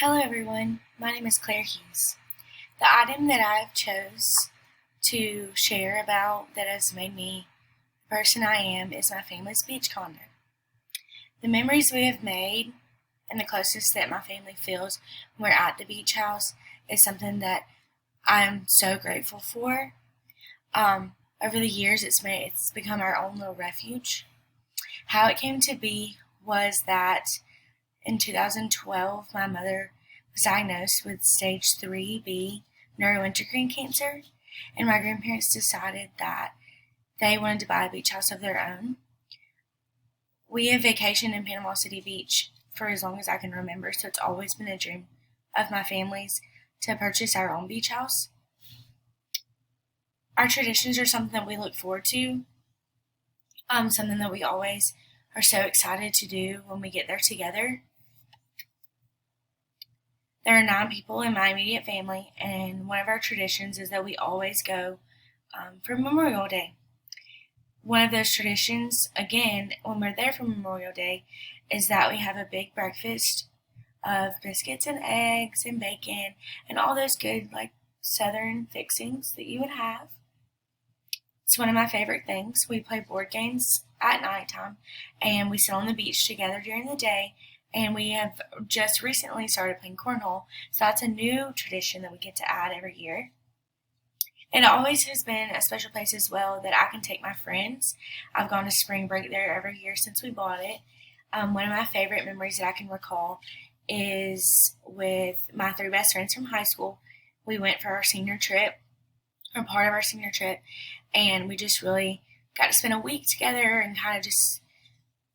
Hello everyone, my name is Claire Hughes. The item that I've chose to share about that has made me the person I am is my family's beach condo. The memories we have made and the closeness that my family feels when we're at the beach house is something that I am so grateful for. Over the years it's become our own little refuge. How it came to be was that in 2012, my mother was diagnosed with stage 3B neuroendocrine cancer, and my grandparents decided that they wanted to buy a beach house of their own. We have vacationed in Panama City Beach for as long as I can remember, so it's always been a dream of my family's to purchase our own beach house. Our traditions are something that we look forward to, something that we always are so excited to do when we get there together. There are 9 people in my immediate family, and one of our traditions is that we always go for Memorial Day. One of those traditions, again, when we're there for Memorial Day, is that we have a big breakfast of biscuits and eggs and bacon and all those good, Southern fixings that you would have. It's one of my favorite things. We play board games at nighttime, and we sit on the beach together during the day. And we have just recently started playing cornhole, so that's a new tradition that we get to add every year. It always has been a special place as well that I can take my friends. I've gone to spring break there every year since we bought it. One of my favorite memories that I can recall is with my 3 best friends from high school. We went for our senior trip, or part of our senior trip, and we just really got to spend a week together and kind of just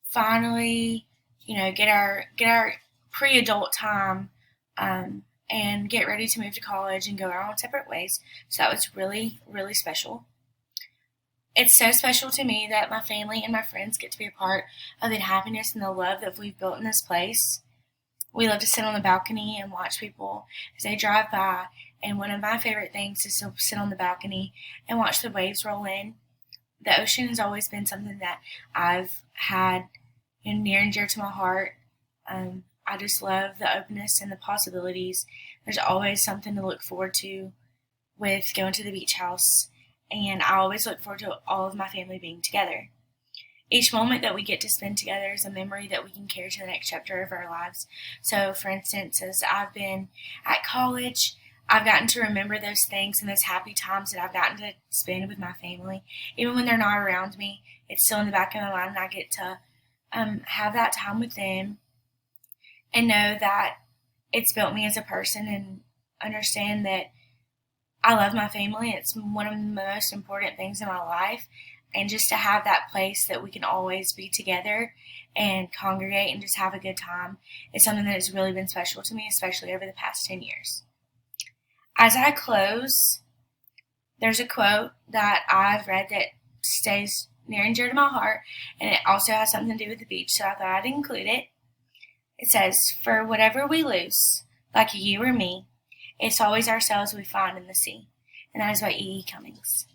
finally get our pre-adult time and get ready to move to college and go our own separate ways. So that was really, really special. It's so special to me that my family and my friends get to be a part of the happiness and the love that we've built in this place. We love to sit on the balcony and watch people as they drive by, and one of my favorite things is to sit on the balcony and watch the waves roll in. The ocean has always been something that I've had near and dear to my heart. I just love the openness and the possibilities. There's always something to look forward to with going to the beach house, and I always look forward to all of my family being together. Each moment that we get to spend together is a memory that we can carry to the next chapter of our lives. So, for instance, as I've been at college, I've gotten to remember those things and those happy times that I've gotten to spend with my family. Even when they're not around me, it's still in the back of my mind, and I get to have that time with them and know that it's built me as a person, and understand that I love my family. It's one of the most important things in my life, and just to have that place that we can always be together and congregate and just have a good time is something that has really been special to me, especially over the past 10 years. As I close, there's a quote that I've read that stays near and dear to my heart, and it also has something to do with the beach, so I thought I'd include it. It says, "For whatever we lose, like you or me, it's always ourselves we find in the sea." And that is by E. E. Cummings.